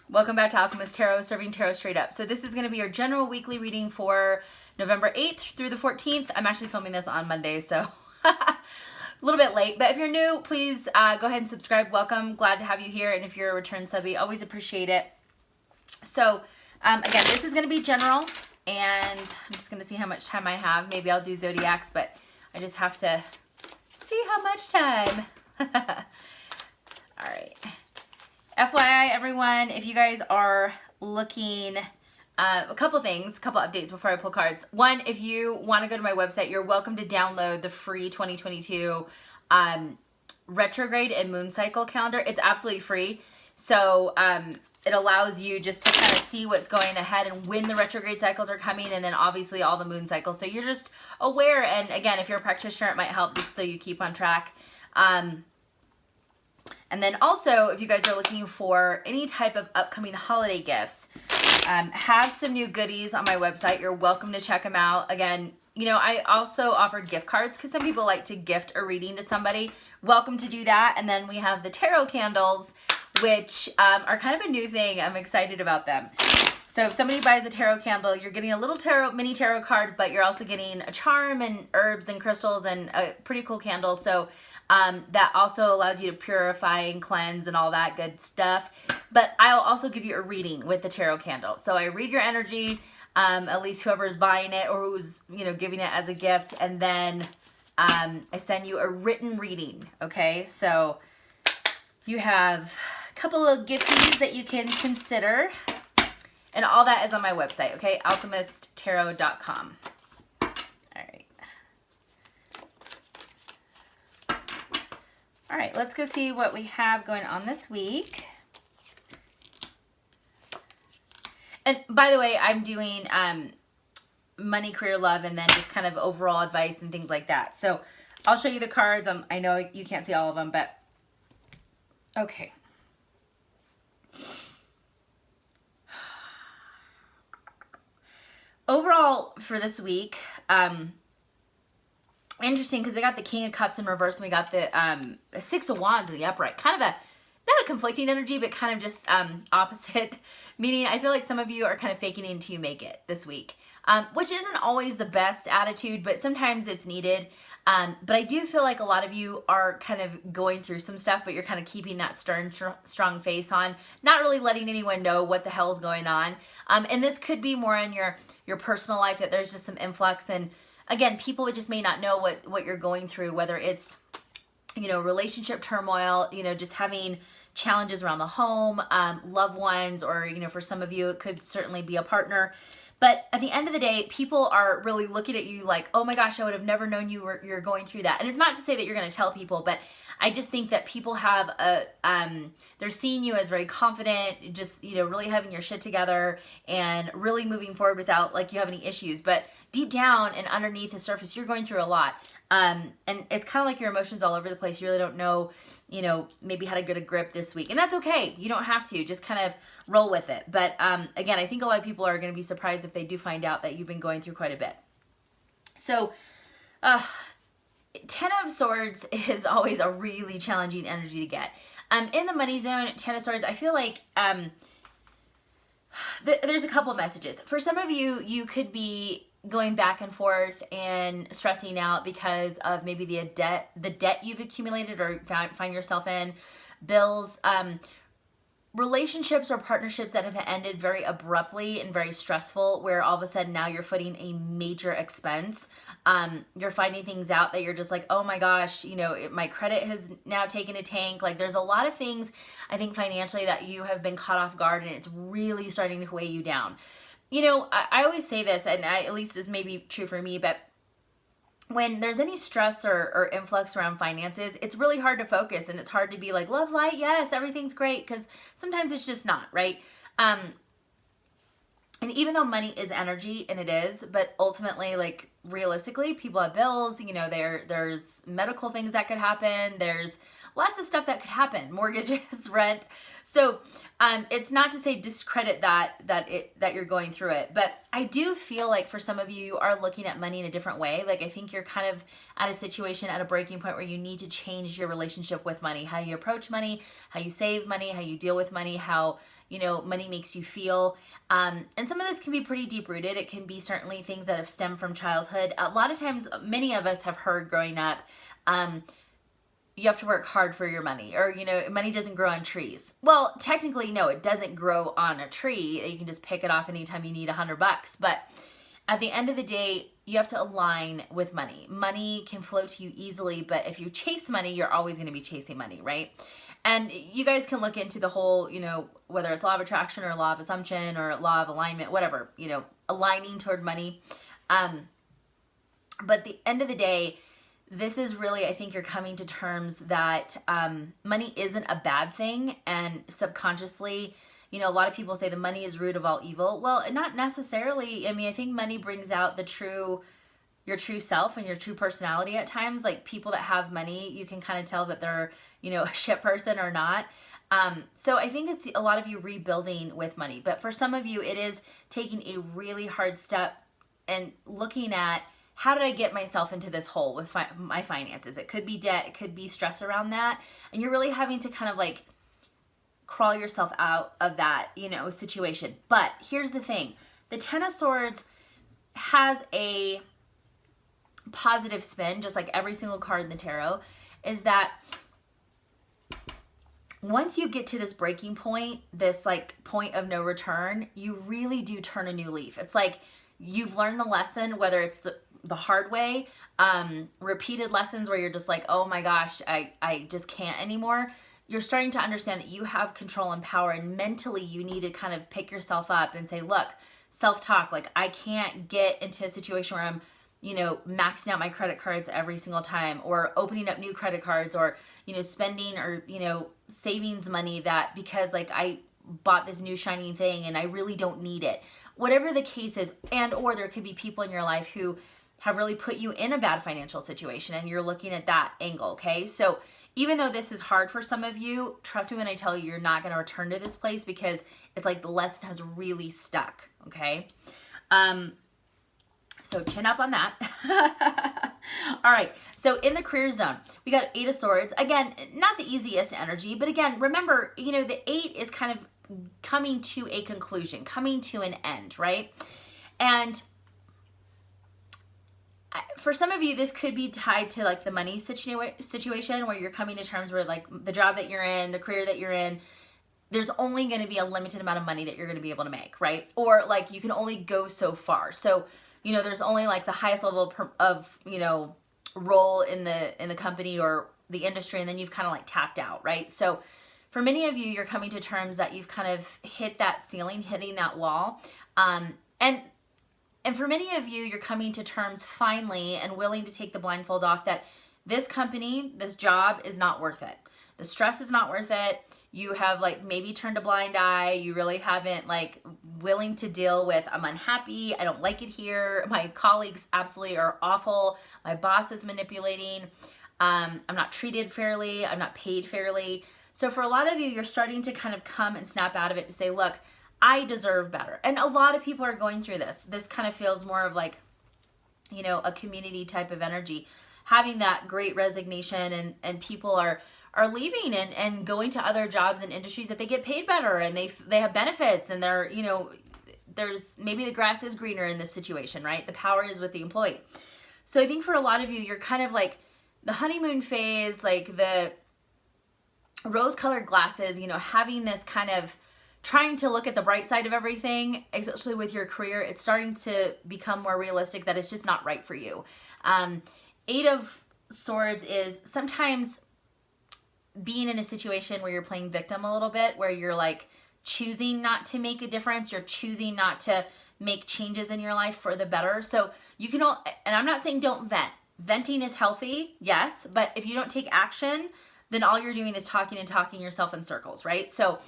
Welcome back to Owlchemist Tarot, serving tarot straight up. So this is going to be your general weekly reading for November 8th through the 14th. I'm actually filming this on Monday, so a little bit late. But if you're new, please go ahead and subscribe. Welcome. Glad to have you here. And if you're a return subby, always appreciate it. So again, this is going to be general. And I'm just going to see how much time I have. Maybe I'll do zodiacs, but I just have to see how much time. All right. FYI, everyone, if you guys are looking, a couple updates before I pull cards. One, if you want to go to my website, you're welcome to download the free 2022 retrograde and moon cycle calendar. It's absolutely free. So it allows you just to kind of see what's going ahead and when the retrograde cycles are coming, and then obviously all the moon cycles. So you're just aware. And again, if you're a practitioner, it might help just so you keep on track. And then also, if you guys are looking for any type of upcoming holiday gifts, have some new goodies on my website. You're welcome to check them out. Again, you know, I also offered gift cards because some people like to gift a reading to somebody. Welcome to do that. And then we have the tarot candles, which are kind of a new thing. I'm excited about them. So if somebody buys a tarot candle, you're getting a little mini tarot card, but you're also getting a charm and herbs and crystals and a pretty cool candle. So that also allows you to purify and cleanse and all that good stuff. But I'll also give you a reading with the tarot candle. So I read your energy, at least whoever's buying it or who's, you know, giving it as a gift. And then I send you a written reading. Okay, so you have a couple of gifties that you can consider. And all that is on my website, okay? Owlchemisttarot.com. All right. All right, let's go see what we have going on this week. And by the way, I'm doing money, career, love, and then just kind of overall advice and things like that. So I'll show you the cards. I know you can't see all of them, but okay. Overall for this week, interesting because we got the King of Cups in reverse and we got the Six of Wands in the upright. Kind of not a conflicting energy, but kind of just opposite. Meaning I feel like some of you are kind of faking it until you make it this week, which isn't always the best attitude, but sometimes it's needed. But I do feel like a lot of you are kind of going through some stuff, but you're kind of keeping that stern, strong face on, not really letting anyone know what the hell is going on. And this could be more in your personal life, that there's just some influx. And again, people just may not know what you're going through, whether it's, you know, relationship turmoil, you know, just having challenges around the home, loved ones, or, you know, for some of you, it could certainly be a partner. But at the end of the day, people are really looking at you like, oh my gosh, I would have never known you're going through that. And it's not to say that you're going to tell people, but I just think that people have they're seeing you as very confident, just, you know, really having your shit together and really moving forward without like you have any issues. But deep down and underneath the surface, you're going through a lot. And it's kind of like your emotions all over the place. You really don't know, you know, maybe how to get a grip this week. And that's okay. You don't have to. Just kind of roll with it. But again, I think a lot of people are going to be surprised if they do find out that you've been going through quite a bit. So, Ten of Swords is always a really challenging energy to get. In the money zone, Ten of Swords, I feel like there's a couple of messages. For some of you, you could be going back and forth and stressing out because of maybe the debt you've accumulated or find yourself in, bills, relationships or partnerships that have ended very abruptly and very stressful, where all of a sudden now you're footing a major expense. You're finding things out that you're just like, oh my gosh, you know, my credit has now taken a tank. Like there's a lot of things, I think, financially that you have been caught off guard, and it's really starting to weigh you down. You know, I always say this, and at least this may be true for me, but when there's any stress or influx around finances, it's really hard to focus, and it's hard to be like, love, light, yes, everything's great, because sometimes it's just not, right? And even though money is energy, and it is, but ultimately, like, realistically, people have bills, you know, there's medical things that could happen, there's lots of stuff that could happen, mortgages, rent. So it's not to say discredit that you're going through it, but I do feel like for some of you, you are looking at money in a different way. Like I think you're kind of at a situation, at a breaking point where you need to change your relationship with money, how you approach money, how you save money, how you deal with money, how, you know, money makes you feel. And some of this can be pretty deep rooted. It can be certainly things that have stemmed from childhood. A lot of times, many of us have heard growing up, you have to work hard for your money, or, you know, money doesn't grow on trees. Well, technically, no, it doesn't grow on a tree. You can just pick it off anytime you need $100. But at the end of the day, you have to align with money. Money can flow to you easily, but if you chase money, you're always going to be chasing money, right? And you guys can look into the whole, you know, whether it's law of attraction or law of assumption or law of alignment, whatever, you know, aligning toward money. But at the end of the day, this is really, I think you're coming to terms that money isn't a bad thing. And subconsciously, you know, a lot of people say the money is root of all evil. Well, not necessarily. I mean, I think money brings out your true self and your true personality at times. Like people that have money, you can kind of tell that they're, you know, a shit person or not. So I think it's a lot of you rebuilding with money. But for some of you, it is taking a really hard step and looking at, how did I get myself into this hole with my finances? It could be debt, it could be stress around that. And you're really having to kind of like crawl yourself out of that, you know, situation. But here's the thing. The Ten of Swords has a positive spin, just like every single card in the tarot, is that once you get to this breaking point, this like point of no return, you really do turn a new leaf. It's like you've learned the lesson, whether it's the hard way, repeated lessons where you're just like, oh my gosh, I just can't anymore. You're starting to understand that you have control and power, and mentally you need to kind of pick yourself up and say, look, self-talk, like I can't get into a situation where I'm, you know, maxing out my credit cards every single time, or opening up new credit cards, or, you know, spending or, you know, savings money that because like I bought this new shining thing and I really don't need it. Whatever the case is, and or there could be people in your life who have really put you in a bad financial situation and you're looking at that angle, okay? So even though this is hard for some of you, trust me when I tell you, you're not going to return to this place because it's like the lesson has really stuck, okay? So chin up on that. All right, so in the career zone, we got 8 of Swords. Again, not the easiest energy, but again, remember, you know, the 8 is kind of coming to a conclusion, coming to an end, right? And for some of you, this could be tied to like the money situation where you're coming to terms where like the job that you're in, the career that you're in, there's only going to be a limited amount of money that you're going to be able to make, right? Or like you can only go so far. So, you know, there's only like the highest level of, you know, role in the company or the industry, and then you've kind of like tapped out, right? So for many of you, you're coming to terms that you've kind of hit that ceiling, hitting that wall. And for many of you, you're coming to terms finally and willing to take the blindfold off that this company, this job is not worth it. The stress is not worth it. You have like maybe turned a blind eye. You really haven't like willing to deal with, I'm unhappy. I don't like it here. My colleagues absolutely are awful. My boss is manipulating. I'm not treated fairly. I'm not paid fairly. So for a lot of you, you're starting to kind of come and snap out of it to say, look, I deserve better. And a lot of people are going through this. This kind of feels more of like, you know, a community type of energy, having that great resignation, and people are leaving and going to other jobs and industries that they get paid better and they have benefits, and they're, you know, there's maybe the grass is greener in this situation, right? The power is with the employee. So I think for a lot of you, you're kind of like the honeymoon phase, like the rose-colored glasses, you know, having this kind of trying to look at the bright side of everything, especially with your career. It's starting to become more realistic that it's just not right for you. 8 of Swords is sometimes being in a situation where you're playing victim a little bit, where you're like choosing not to make a difference. You're choosing not to make changes in your life for the better. So you can and I'm not saying don't vent. Venting is healthy, yes, but if you don't take action, then all you're doing is talking yourself in circles, right? So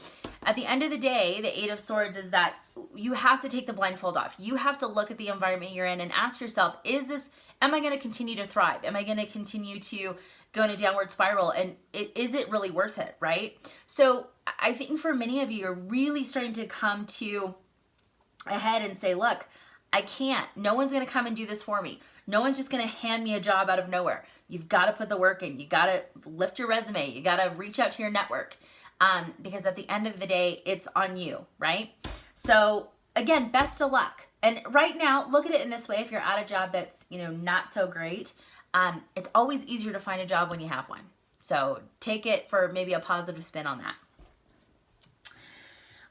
at the end of the day, the Eight of Swords is that you have to take the blindfold off. You have to look at the environment you're in and ask yourself, am I going to continue to thrive? Am I going to continue to go in a downward spiral? And is it really worth it, right? So I think for many of you, you're really starting to come to a head and say, look, I can't. No one's going to come and do this for me. No one's just going to hand me a job out of nowhere. You've got to put the work in. You got to lift your resume. You got to reach out to your network. Because at the end of the day, it's on you, right? So again, best of luck. And right now, look at it in this way. If you're at a job that's, not so great, it's always easier to find a job when you have one. So take it for maybe a positive spin on that.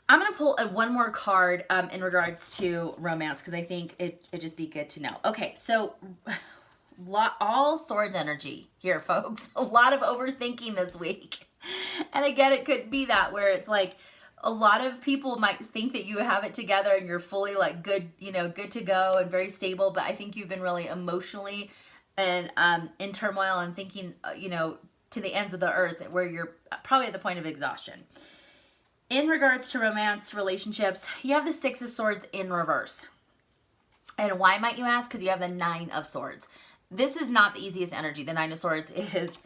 I'm going to pull one more card in regards to romance because I think it'd just be good to know. Okay, so all swords energy here, folks. A lot of overthinking this week. And again, it could be that where it's like a lot of people might think that you have it together and you're fully like good, good to go and very stable. But I think you've been really emotionally and in turmoil and thinking, to the ends of the earth where you're probably at the point of exhaustion. In regards to romance relationships, you have the Six of Swords in reverse. And why might you ask? Because you have the Nine of Swords. This is not the easiest energy. The Nine of Swords is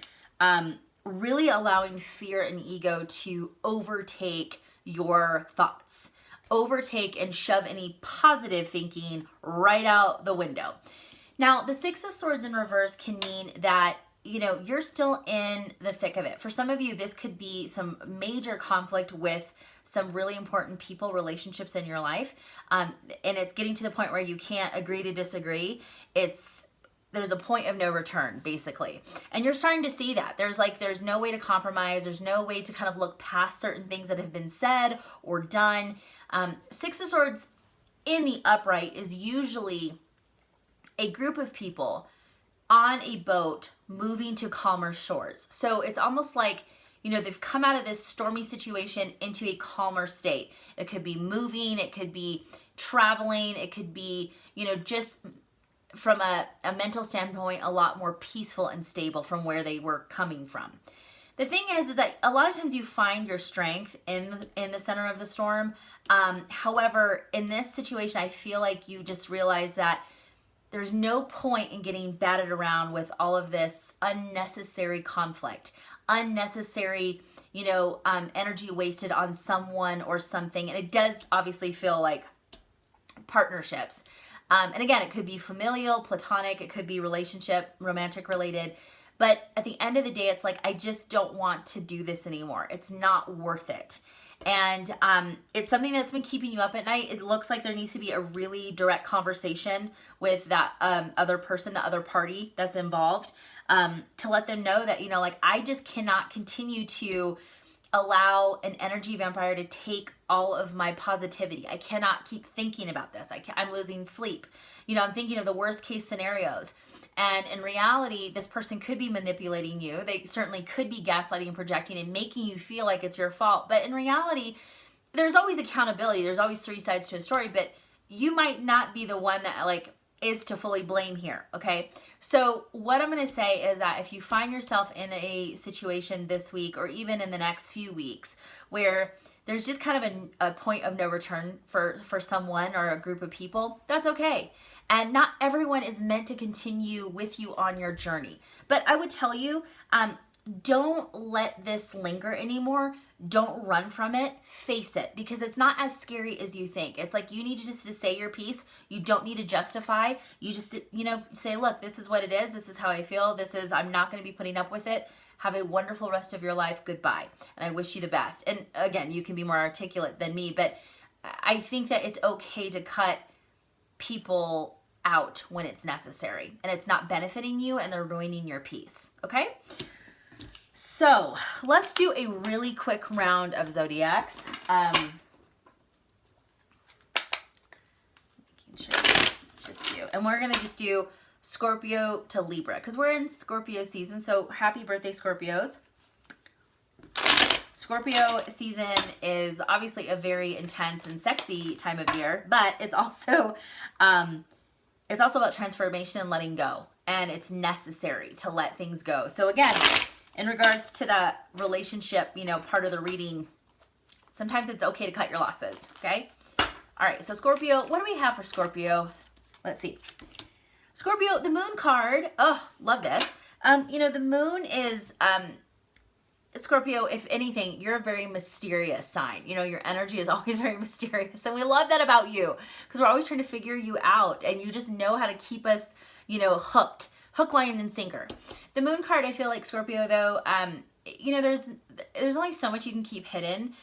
really allowing fear and ego to overtake your thoughts. Overtake and shove any positive thinking right out the window. Now, the Six of Swords in reverse can mean that you're still in the thick of it. For some of you, this could be some major conflict with some really important people, relationships in your life. And it's getting to the point where you can't agree to disagree. There's a point of no return, basically. And you're starting to see that. There's no way to compromise. There's no way to kind of look past certain things that have been said or done. Six of Swords in the upright is usually a group of people on a boat moving to calmer shores. So it's almost like, they've come out of this stormy situation into a calmer state. It could be moving, it could be traveling, it could be, just from a mental standpoint, a lot more peaceful and stable from where they were coming from. The thing is that a lot of times you find your strength in the center of the storm. However, in this situation, I feel like you just realize that there's no point in getting batted around with all of this unnecessary conflict, unnecessary, energy wasted on someone or something. And it does obviously feel like partnerships. And again, it could be familial, platonic, it could be relationship, romantic related. But at the end of the day, it's like, I just don't want to do this anymore. It's not worth it. And it's something that's been keeping you up at night. It looks like there needs to be a really direct conversation with that other person, the other party that's involved, to let them know that, I just cannot continue to allow an energy vampire to take all of my positivity. I cannot keep thinking about this. I'm losing sleep. I'm thinking of the worst case scenarios. And in reality, this person could be manipulating you. They certainly could be gaslighting and projecting and making you feel like it's your fault. But in reality, there's always accountability. There's always three sides to a story, but you might not be the one that is to fully blame here, okay? So what I'm going to say is that if you find yourself in a situation this week or even in the next few weeks where there's just kind of a point of no return for someone or a group of people, that's okay. And not everyone is meant to continue with you on your journey. But I would tell you, don't let this linger anymore. Don't run from it. Face it, because it's not as scary as you think. It's like you need to just to say your piece. You don't need to justify. You just, say, look, this is what it is. This is how I feel. I'm not going to be putting up with it. Have a wonderful rest of your life. Goodbye. And I wish you the best. And again, you can be more articulate than me, but I think that it's okay to cut people out when it's necessary and it's not benefiting you and they're ruining your peace. Okay? So let's do a really quick round of zodiacs. Making sure. Let's just do, and we're going to just do Scorpio to Libra because we're in Scorpio season. So happy birthday, Scorpios. Scorpio season is obviously a very intense and sexy time of year, but it's also about transformation and letting go, and it's necessary to let things go. So again, in regards to that relationship, part of the reading, Sometimes it's okay to cut your losses, okay? All right, so Scorpio, what do we have for Scorpio? Let's see. Scorpio, the moon card. Oh, love this. You know, the moon is, Scorpio, if anything, you're a very mysterious sign. You know, your energy is always very mysterious. And we love that about you because we're always trying to figure you out and you just know how to keep us, you know, hooked. Hook, line, and sinker. The moon card, I feel like Scorpio, though, you know, there's only so much you can keep hidden,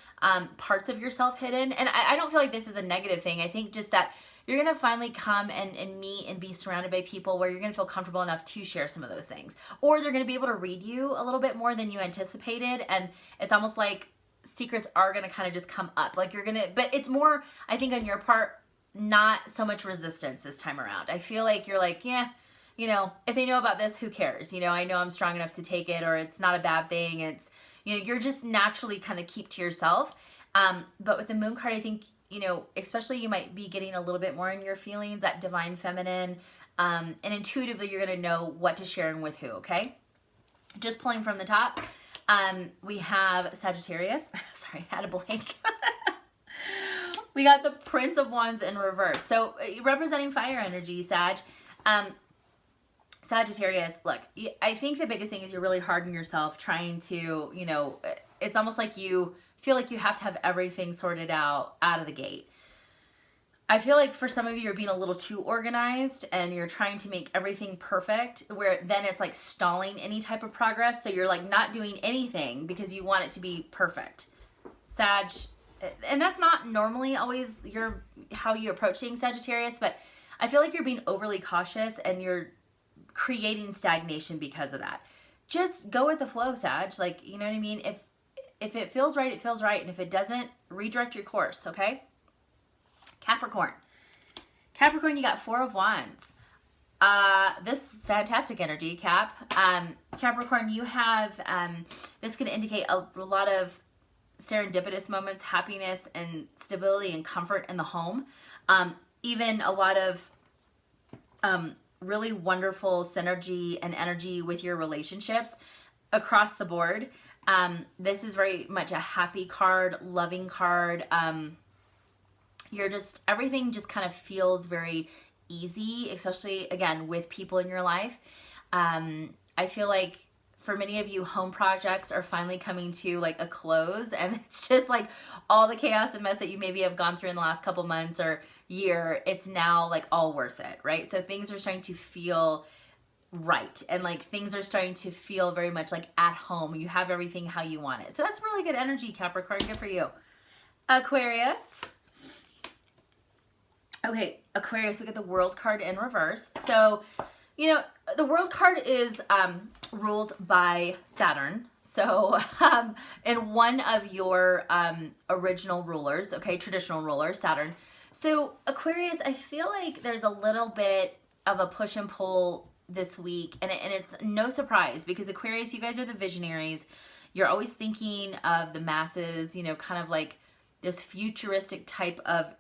parts of yourself hidden. And I don't feel like this is a negative thing. I think just that you're going to finally come and meet and be surrounded by people where you're going to feel comfortable enough to share some of those things. Or they're going to be able to read you a little bit more than you anticipated. And it's almost like secrets are going to kind of just come up. Like you're going to, but it's more, I think on your part, not so much resistance this time around. I feel like you're like, yeah, you know, if they know about this, who cares? You know, I know I'm strong enough to take it, or it's not a bad thing. It's, you know, you're just naturally kind of keep to yourself. But with the moon card, I think, you know, especially you might be getting a little bit more in your feelings, that divine feminine, and intuitively you're going to know what to share and with who, okay? Just pulling from the top, we have Sagittarius. Sorry, I had a blank. We got the Prince of Wands in reverse. So representing fire energy, Sag. Sagittarius, look, I think the biggest thing is you're really hard on yourself trying to, you know, it's almost like you feel like you have to have everything sorted out of the gate. I feel like for some of you, you're being a little too organized and you're trying to make everything perfect, where then it's like stalling any type of progress. So you're like not doing anything because you want it to be perfect. Sag, and that's not normally always how you approach things, Sagittarius, but I feel like you're being overly cautious and you're creating stagnation because of that. Just go with the flow, Sag. Like, you know what I mean? If it feels right, it feels right. And if it doesn't, redirect your course, okay? Capricorn. Capricorn, you got 4 of Wands. This fantastic energy, Cap. Capricorn, you have, this can indicate a lot of serendipitous moments, happiness and stability and comfort in the home. Even a lot of really wonderful synergy and energy with your relationships across the board. This is very much a happy card, loving card. You're just, everything just kind of feels very easy, especially again with people in your life. I feel like for many of you, home projects are finally coming to like a close, and it's just like all the chaos and mess that you maybe have gone through in the last couple months or year, it's now like all worth it, right? So things are starting to feel right, and like things are starting to feel very much like at home. You have everything how you want it. So that's really good energy, Capricorn. Good for you. Aquarius. Okay, Aquarius, we get the World card in reverse. So, you know, the World card is ruled by Saturn. So, and one of your original rulers, okay, traditional ruler, Saturn. So, Aquarius, I feel like there's a little bit of a push and pull this week, and it's no surprise because Aquarius, you guys are the visionaries. You're always thinking of the masses, you know, kind of like this futuristic type of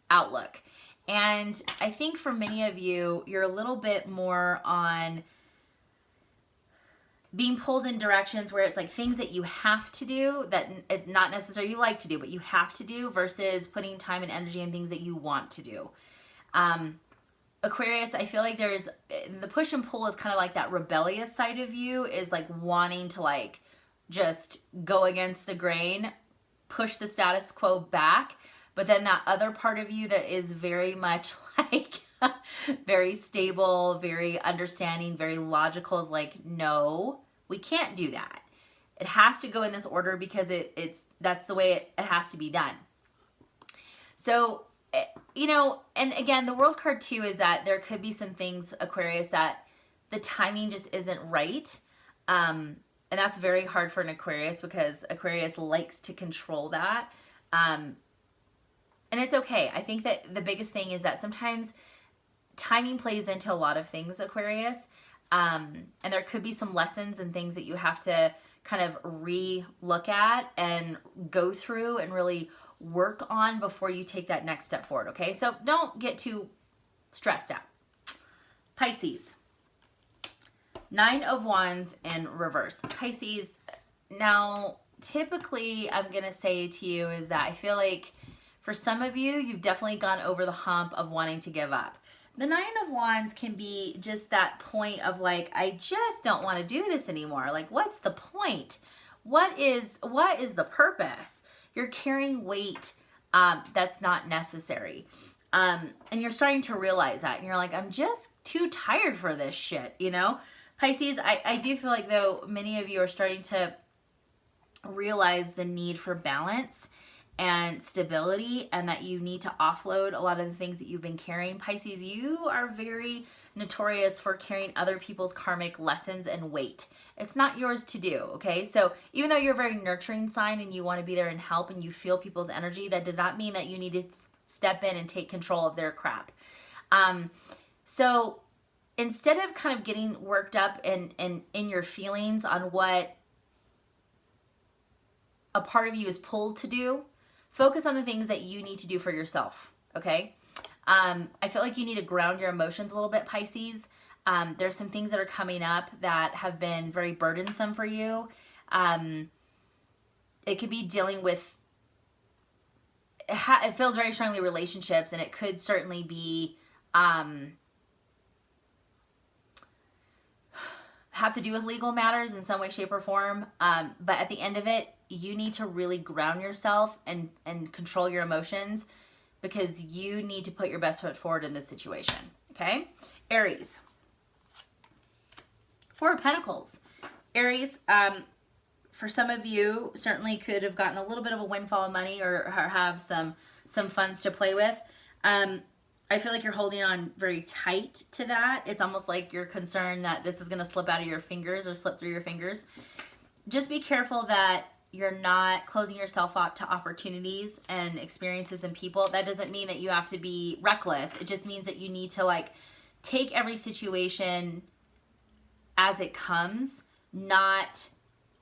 outlook. And I think for many of you, you're a little bit more on being pulled in directions where it's like things that you have to do that not necessarily you like to do, but you have to do, versus putting time and energy in things that you want to do. Aquarius, I feel like there's the push and pull is kind of like that rebellious side of you is like wanting to like just go against the grain, push the status quo back. But then that other part of you that is very much like very stable, very understanding, very logical is like, no, we can't do that. It has to go in this order because that's the way it has to be done. So, you know, and again, the World card too is that there could be some things, Aquarius, that the timing just isn't right. And that's very hard for an Aquarius because Aquarius likes to control that. And it's okay. I think that the biggest thing is that sometimes timing plays into a lot of things, Aquarius. And there could be some lessons and things that you have to kind of re-look at and go through and really work on before you take that next step forward, okay? So don't get too stressed out. Pisces. 9 of Wands in reverse. Pisces, now typically I'm going to say to you is that I feel like for some of you, you've definitely gone over the hump of wanting to give up. The Nine of Wands can be just that point of like, I just don't want to do this anymore. Like, what's the point? What is the purpose? You're carrying weight that's not necessary. And you're starting to realize that. And you're like, I'm just too tired for this shit, you know? Pisces, I do feel like though many of you are starting to realize the need for balance and stability, and that you need to offload a lot of the things that you've been carrying. Pisces, you are very notorious for carrying other people's karmic lessons and weight. It's not yours to do, okay? So even though you're a very nurturing sign and you want to be there and help and you feel people's energy, that does not mean that you need to step in and take control of their crap. So instead of kind of getting worked up in your feelings on what a part of you is pulled to do, focus on the things that you need to do for yourself, okay? I feel like you need to ground your emotions a little bit, Pisces. There's some things that are coming up that have been very burdensome for you. It could be dealing with, it feels very strongly relationships, and it could certainly be, have to do with legal matters in some way, shape, or form. But at the end of it, you need to really ground yourself and control your emotions, because you need to put your best foot forward in this situation, okay? Aries. Four of Pentacles. Aries, for some of you, certainly could have gotten a little bit of a windfall of money or have some funds to play with. I feel like you're holding on very tight to that. It's almost like you're concerned that this is going to slip out of your fingers or slip through your fingers. Just be careful that you're not closing yourself up to opportunities and experiences and people. That doesn't mean that you have to be reckless. It just means that you need to like take every situation as it comes, not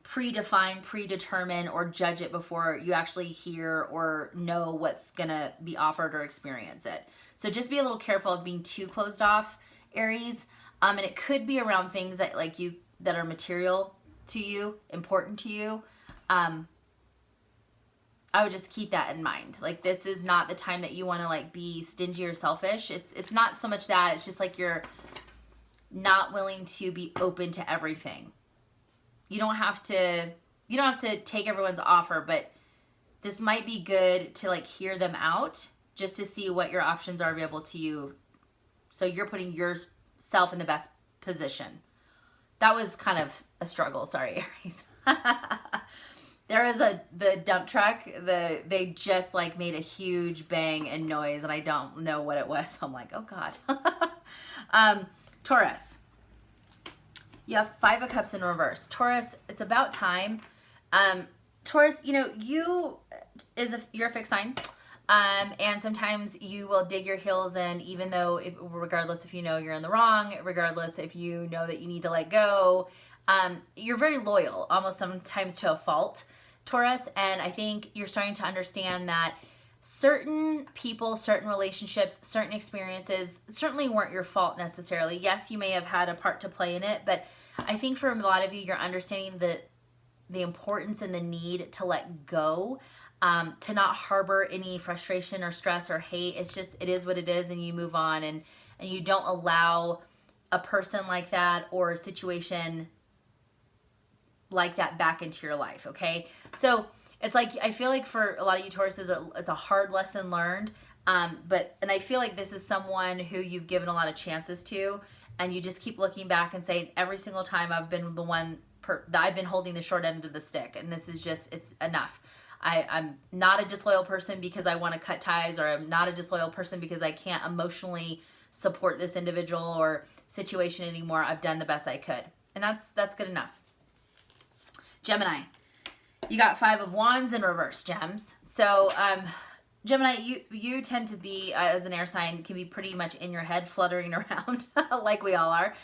predefine, predetermine, or judge it before you actually hear or know what's gonna be offered or experience it. So just be a little careful of being too closed off, Aries. And it could be around things that like you that are material to you, important to you. I would just keep that in mind. Like, this is not the time that you want to like be stingy or selfish. It's not so much that, it's just like you're not willing to be open to everything. You don't have to take everyone's offer, but this might be good to like hear them out just to see what your options are available to you. So you're putting yourself in the best position. That was kind of a struggle. Sorry, Aries. There was the dump truck. They just like made a huge bang and noise, and I don't know what it was. So I'm like, oh God. Taurus. You have Five of Cups in reverse. Taurus, it's about time. Taurus, you know, you're a fixed sign. And sometimes you will dig your heels in, even though regardless if you know you're in the wrong, regardless if you know that you need to let go, you're very loyal, almost sometimes to a fault, Taurus. And I think you're starting to understand that certain people, certain relationships, certain experiences certainly weren't your fault necessarily. Yes, you may have had a part to play in it, but I think for a lot of you, you're understanding the importance and the need to let go, to not harbor any frustration or stress or hate. It's just, it is what it is, and you move on, and you don't allow a person like that or a situation like that back into your life, okay? So it's like, I feel like for a lot of you Tauruses, it's a hard lesson learned, and I feel like this is someone who you've given a lot of chances to, and you just keep looking back and saying, every single time I've been the one that I've been holding the short end of the stick, and this is just, it's enough. I'm not a disloyal person because I want to cut ties, or I'm not a disloyal person because I can't emotionally support this individual or situation anymore. I've done the best I could, and that's good enough. Gemini, you got Five of Wands in reverse, gems. So Gemini, you tend to be, as an air sign, can be pretty much in your head, fluttering around like we all are.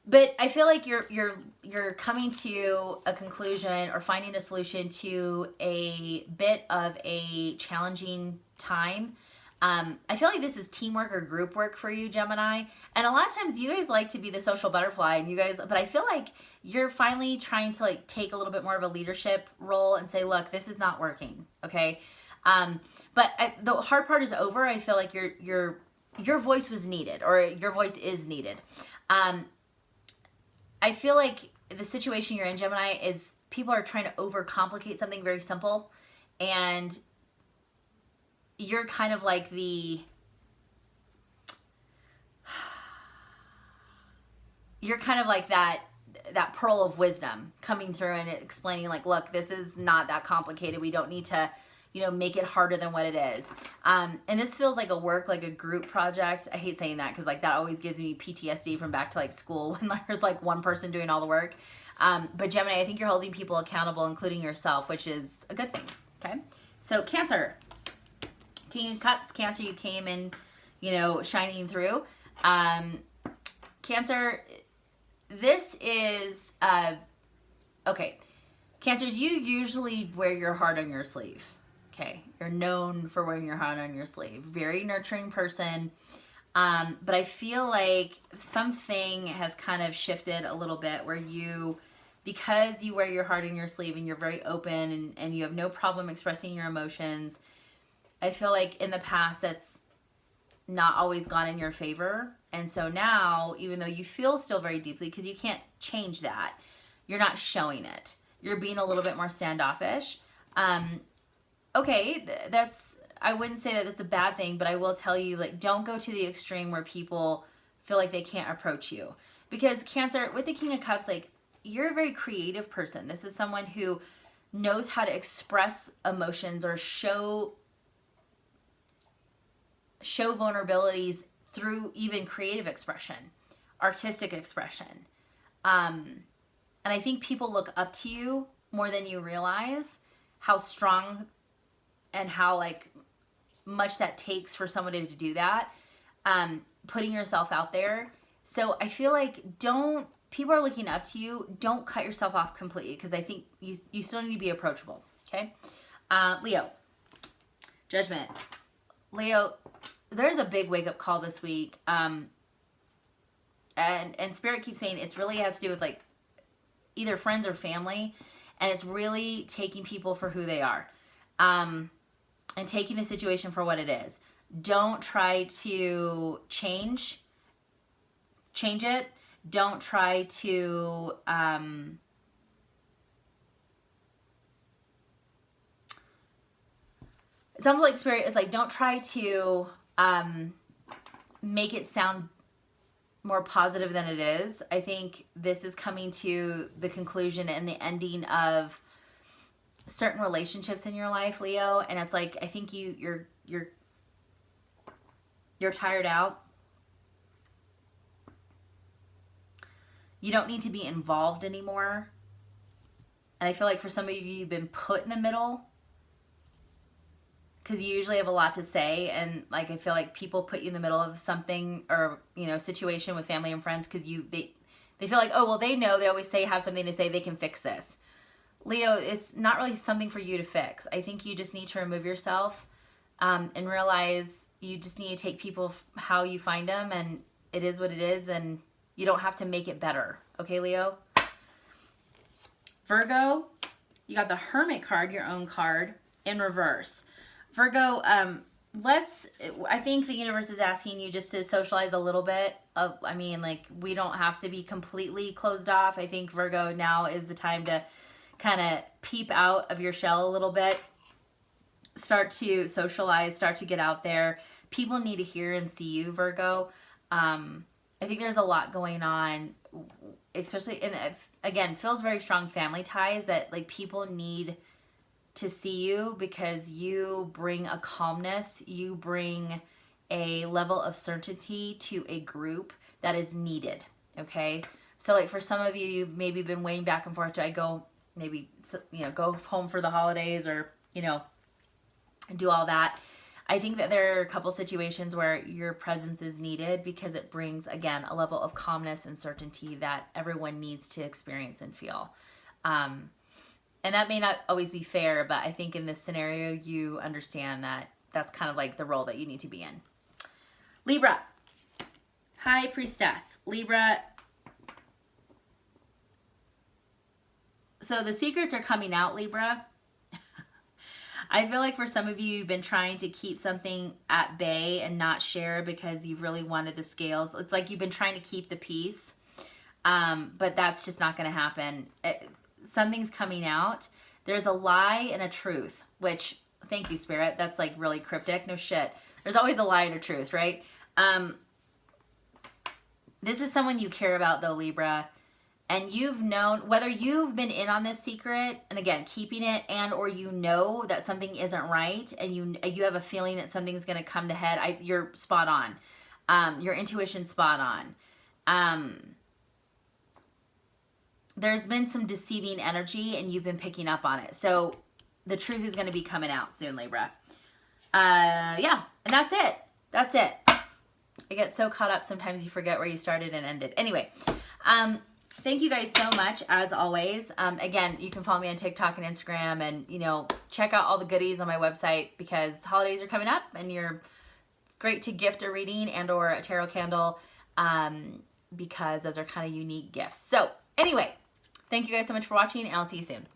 But I feel like you're coming to a conclusion or finding a solution to a bit of a challenging time. I feel like this is teamwork or group work for you, Gemini. And a lot of times you guys like to be the social butterfly, and but I feel like you're finally trying to like take a little bit more of a leadership role and say, look, this is not working. Okay. The hard part is over. I feel like your voice was needed, or your voice is needed. I feel like the situation you're in, Gemini, is people are trying to overcomplicate something very simple, and you're kind of like that pearl of wisdom coming through and explaining like, look, this is not that complicated. We don't need to, make it harder than what it is. And this feels like a group project. I hate saying that because like that always gives me PTSD from back to like school when there's like one person doing all the work. But Gemini, I think you're holding people accountable, including yourself, which is a good thing. Okay. So Cancer, King of Cups, Cancer, you came in, shining through. Cancer, this is, okay. Cancers, you usually wear your heart on your sleeve. Okay. You're known for wearing your heart on your sleeve. Very nurturing person. But I feel like something has kind of shifted a little bit where because you wear your heart on your sleeve and you're very open and you have no problem expressing your emotions, I feel like in the past that's not always gone in your favor. And so now, even though you feel still very deeply, because you can't change that, you're not showing it. You're being a little bit more standoffish. Okay, I wouldn't say that that's a bad thing, but I will tell you, like, don't go to the extreme where people feel like they can't approach you. Because Cancer, with the King of Cups, like, you're a very creative person. This is someone who knows how to express emotions or show vulnerabilities through even creative expression, artistic expression. And I think people look up to you more than you realize how strong and how like much that takes for somebody to do that. Putting yourself out there. So I feel like people are looking up to you. Don't cut yourself off completely, because I think you still need to be approachable. Okay. Leo, Judgment. Leo, there's a big wake up call this week. And Spirit keeps saying it really has to do with like either friends or family. And it's really taking people for who they are. And taking the situation for what it is. Don't try to change it. Don't try to, it sounds like Spirit is like, don't try to, make it sound more positive than it is. I think this is coming to the conclusion and the ending of certain relationships in your life, Leo, and it's like I think you're tired out. You don't need to be involved anymore. And I feel like for some of you, you've been put in the middle because you usually have a lot to say, and like I feel like people put you in the middle of something or situation with family and friends because they feel like, oh well, they know, they always have something to say, they can fix this. Leo, it's not really something for you to fix. I think you just need to remove yourself and realize you just need to take people how you find them, and it is what it is, and you don't have to make it better. Okay, Leo? Virgo, you got the Hermit card, your own card, in reverse. Virgo, I think the universe is asking you just to socialize a little bit. We don't have to be completely closed off. I think Virgo, now is the time to kind of peep out of your shell a little bit, start to socialize, start to get out there. People need to hear and see you, Virgo. I think there's a lot going on, especially, and again, feels very strong family ties that like people need to see you because you bring a calmness, you bring a level of certainty to a group that is needed. Okay. So like for some of you, you've maybe been weighing back and forth. Do I go go home for the holidays or, do all that? I think that there are a couple situations where your presence is needed because it brings, again, a level of calmness and certainty that everyone needs to experience and feel. And that may not always be fair, but I think in this scenario, you understand that that's kind of like the role that you need to be in. Libra. High Priestess. Libra. So the secrets are coming out, Libra. I feel like for some of you, you've been trying to keep something at bay and not share because you really wanted the scales. It's like you've been trying to keep the peace, but that's just not going to happen. Something's coming out. There's a lie and a truth, which, thank you, Spirit. That's like really cryptic. No shit. There's always a lie and a truth, right? This is someone you care about, though, Libra. And you've known, whether you've been in on this secret, and again, keeping it, and or you know that something isn't right, and you have a feeling that something's going to come to head, you're spot on. Your intuition's spot on. There's been some deceiving energy, and you've been picking up on it. So the truth is going to be coming out soon, Libra. Yeah, and that's it. That's it. I get so caught up, sometimes you forget where you started and ended. Anyway, thank you guys so much, as always. Again, you can follow me on TikTok and Instagram, and, you know, check out all the goodies on my website because holidays are coming up, and it's great to gift a reading and or a tarot candle because those are kind of unique gifts. So anyway, thank you guys so much for watching, and I'll see you soon.